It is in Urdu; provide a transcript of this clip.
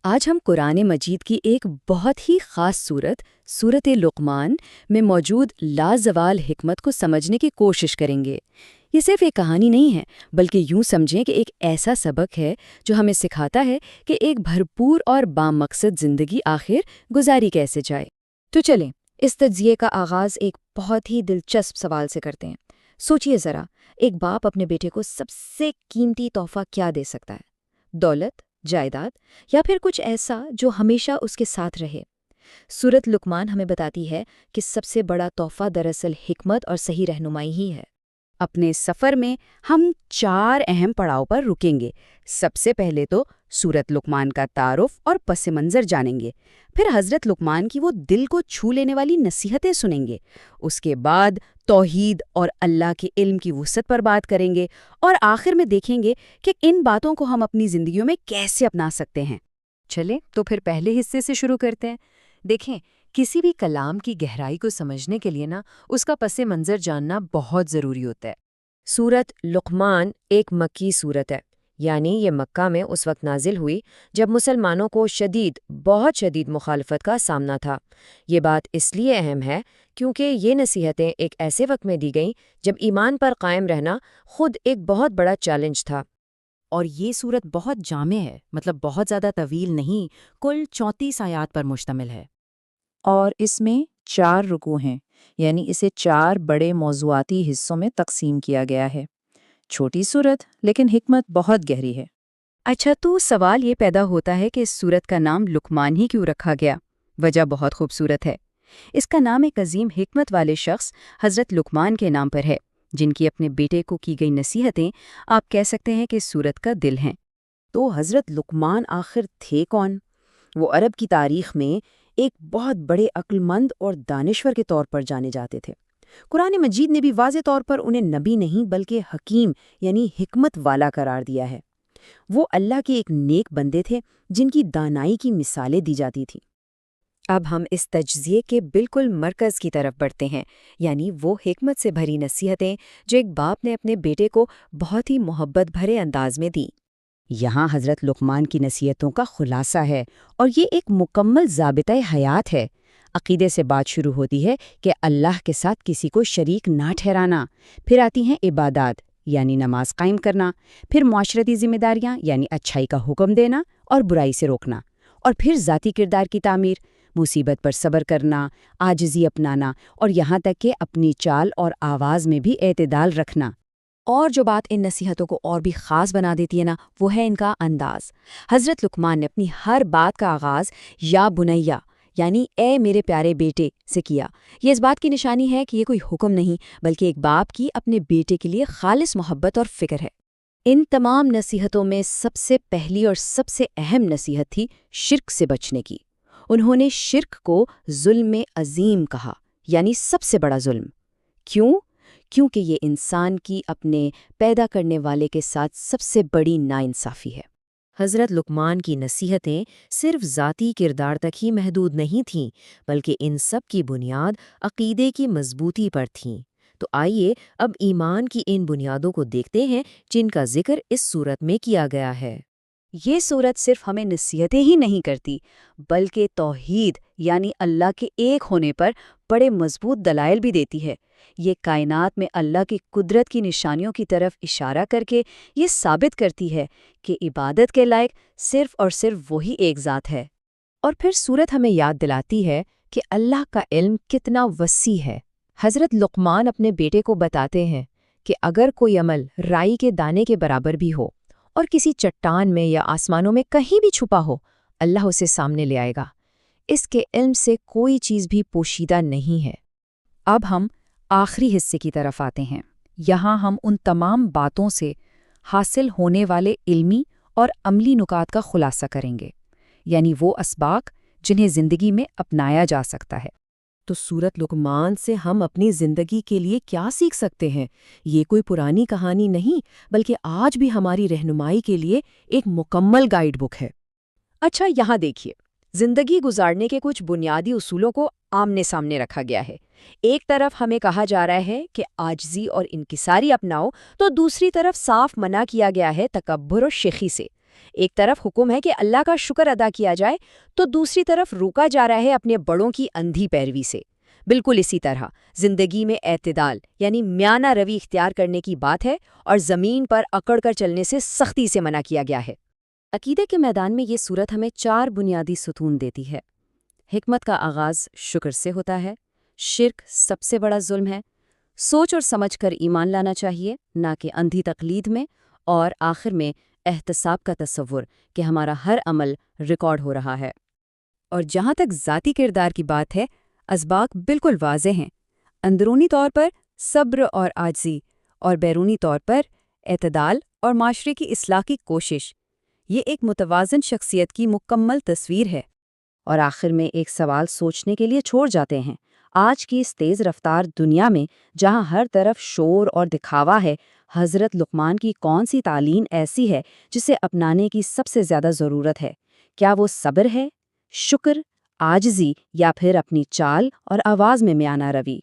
آج ہم قرآن مجید کی ایک بہت ہی خاص سورت لقمان میں موجود لازوال حکمت کو سمجھنے کی کوشش کریں گے۔ یہ صرف ایک کہانی نہیں ہے، بلکہ یوں سمجھیں کہ ایک ایسا سبق ہے جو ہمیں سکھاتا ہے کہ ایک بھرپور اور بامقصد زندگی آخر گزاری کیسے جائے۔ تو چلیں اس تجزیے کا آغاز ایک بہت ہی دلچسپ سوال سے کرتے ہیں۔ سوچئے ذرا، ایک باپ اپنے بیٹے کو سب سے قیمتی تحفہ کیا دے سکتا ہے؟ دولت، جائیداد، یا پھر کچھ ایسا جو ہمیشہ اس کے ساتھ رہے؟ سورت لقمان ہمیں بتاتی ہے کہ سب سے بڑا تحفہ دراصل حکمت اور صحیح رہنمائی ہی ہے۔ اپنے سفر میں ہم 4 اہم پڑاؤ پر رکیں گے۔ سب سے پہلے تو سورت لقمان کا تعارف اور پس منظر جانیں گے، پھر حضرت لقمان کی وہ دل کو چھو لینے والی نصیحتیں سنیں گے، اس کے بعد توحید اور اللہ کے علم کی وسعت پر بات کریں گے، اور آخر میں دیکھیں گے کہ ان باتوں کو ہم اپنی زندگیوں میں کیسے اپنا سکتے ہیں۔ چلیں تو پھر پہلے حصے سے شروع کرتے ہیں۔ دیکھیں، کسی بھی کلام کی گہرائی کو سمجھنے کے لیے اس کا پس منظر جاننا بہت ضروری ہوتا ہے۔ سورت لقمان ایک مکی سورت ہے، یعنی یہ مکہ میں اس وقت نازل ہوئی جب مسلمانوں کو بہت شدید مخالفت کا سامنا تھا۔ یہ بات اس لیے اہم ہے کیونکہ یہ نصیحتیں ایک ایسے وقت میں دی گئیں جب ایمان پر قائم رہنا خود ایک بہت بڑا چیلنج تھا۔ اور یہ سورت بہت جامع ہے، مطلب بہت زیادہ طویل نہیں، کل 34 آیات پر مشتمل ہے۔ اور اس میں 4 رکوع ہیں، یعنی اسے 4 بڑے موضوعاتی حصوں میں تقسیم کیا گیا ہے۔ چھوٹی سورت لیکن حکمت بہت گہری ہے۔ اچھا، تو سوال یہ پیدا ہوتا ہے کہ اس سورت کا نام لقمان ہی کیوں رکھا گیا؟ وجہ بہت خوبصورت ہے۔ اس کا نام ایک عظیم حکمت والے شخص حضرت لقمان کے نام پر ہے، جن کی اپنے بیٹے کو کی گئی نصیحتیں آپ کہہ سکتے ہیں کہ سورت کا دل ہیں۔ تو حضرت لقمان آخر تھے کون؟ وہ عرب کی تاریخ میں ایک بہت بڑے عقل مند اور دانشور کے طور پر جانے جاتے تھے۔ قرآن مجید نے بھی واضح طور پر انہیں نبی نہیں بلکہ حکیم یعنی حکمت والا قرار دیا ہے۔ وہ اللہ کے ایک نیک بندے تھے جن کی دانائی کی مثالیں دی جاتی تھیں۔ اب ہم اس تجزیے کے بالکل مرکز کی طرف بڑھتے ہیں، یعنی وہ حکمت سے بھری نصیحتیں جو ایک باپ نے اپنے بیٹے کو بہت ہی محبت بھرے انداز میں دیں۔ یہاں حضرت لقمان کی نصیحتوں کا خلاصہ ہے، اور یہ ایک مکمل ضابطۂ حیات ہے۔ عقیدے سے بات شروع ہوتی ہے کہ اللہ کے ساتھ کسی کو شریک نہ ٹھہرانا، پھر آتی ہیں عبادات یعنی نماز قائم کرنا، پھر معاشرتی ذمہ داریاں یعنی اچھائی کا حکم دینا اور برائی سے روکنا، اور پھر ذاتی کردار کی تعمیر، مصیبت پر صبر کرنا، عاجزی اپنانا، اور یہاں تک کہ اپنی چال اور آواز میں بھی اعتدال رکھنا۔ اور جو بات ان نصیحتوں کو اور بھی خاص بنا دیتی ہے وہ ہے ان کا انداز۔ حضرت لقمان نے اپنی ہر بات کا آغاز یا بنیا یعنی اے میرے پیارے بیٹے سے کیا۔ یہ اس بات کی نشانی ہے کہ یہ کوئی حکم نہیں بلکہ ایک باپ کی اپنے بیٹے کے لیے خالص محبت اور فکر ہے۔ ان تمام نصیحتوں میں سب سے پہلی اور سب سے اہم نصیحت تھی شرک سے بچنے کی۔ انہوں نے شرک کو ظلم عظیم کہا، یعنی سب سے بڑا ظلم۔ کیوں؟ کیونکہ یہ انسان کی اپنے پیدا کرنے والے کے ساتھ سب سے بڑی ناانصافی ہے۔ حضرت لقمان کی نصیحتیں صرف ذاتی کردار تک ہی محدود نہیں تھیں، بلکہ ان سب کی بنیاد عقیدے کی مضبوطی پر تھیں۔ تو آئیے اب ایمان کی ان بنیادوں کو دیکھتے ہیں جن کا ذکر اس سورت میں کیا گیا ہے۔ یہ سورت صرف ہمیں نصیحتیں ہی نہیں کرتی، بلکہ توحید یعنی اللہ کے ایک ہونے پر بڑے مضبوط دلائل بھی دیتی ہے۔ یہ کائنات میں اللہ کی قدرت کی نشانیوں کی طرف اشارہ کر کے یہ ثابت کرتی ہے کہ عبادت کے لائق صرف اور صرف وہی ایک ذات ہے۔ اور پھر سورت ہمیں یاد دلاتی ہے کہ اللہ کا علم کتنا وسیع ہے۔ حضرت لقمان اپنے بیٹے کو بتاتے ہیں کہ اگر کوئی عمل رائی کے دانے کے برابر بھی ہو اور کسی چٹان میں یا آسمانوں میں کہیں بھی چھپا ہو، اللہ اسے سامنے لے آئے گا۔ اس کے علم سے کوئی چیز بھی پوشیدہ نہیں ہے۔ اب ہم آخری حصے کی طرف آتے ہیں۔ یہاں ہم ان تمام باتوں سے حاصل ہونے والے علمی اور عملی نکات کا خلاصہ کریں گے، یعنی وہ اسباق جنہیں زندگی میں اپنایا جا سکتا ہے۔ تو سورت لقمان سے ہم اپنی زندگی کے لیے کیا سیکھ سکتے ہیں؟ یہ کوئی پرانی کہانی نہیں بلکہ آج بھی ہماری رہنمائی کے لیے ایک مکمل گائیڈ بک ہے۔ اچھا، یہاں دیکھیے، زندگی گزارنے کے کچھ بنیادی اصولوں کو آمنے سامنے رکھا گیا ہے۔ ایک طرف ہمیں کہا جا رہا ہے کہ عاجزی اور انکساری اپناؤ، تو دوسری طرف صاف منع کیا گیا ہے تکبر اور شیخی سے۔ ایک طرف حکم ہے کہ اللہ کا شکر ادا کیا جائے تو دوسری طرف روکا جا رہا ہے اپنے بڑوں کی اندھی پیروی سے۔ بالکل اسی طرح زندگی میں اعتدال یعنی میانہ روی اختیار کرنے کی بات ہے اور زمین پر اکڑ کر چلنے سے سختی سے منع کیا گیا ہے۔ عقیدے کے میدان میں یہ سورت ہمیں 4 بنیادی ستون دیتی ہے۔ حکمت کا آغاز شکر سے ہوتا ہے، شرک سب سے بڑا ظلم ہے، سوچ اور سمجھ کر ایمان لانا چاہیے نہ کہ اندھی تقلید میں، اور آخر میں احتساب کا تصور کہ ہمارا ہر عمل ریکارڈ ہو رہا ہے۔ اور جہاں تک ذاتی کردار کی بات ہے، اسباق بالکل واضح ہیں۔ اندرونی طور پر صبر اور عاجزی، اور بیرونی طور پر اعتدال اور معاشرے کی اصلاح کی کوشش۔ یہ ایک متوازن شخصیت کی مکمل تصویر ہے۔ اور آخر میں ایک سوال سوچنے کے لیے چھوڑ جاتے ہیں۔ آج کی اس تیز رفتار دنیا میں جہاں ہر طرف شور اور دکھاوا ہے، حضرت لقمان کی کون سی تعلیم ایسی ہے جسے اپنانے کی سب سے زیادہ ضرورت ہے؟ کیا وہ صبر ہے، شکر، عاجزی، یا پھر اپنی چال اور آواز میں میانہ روی؟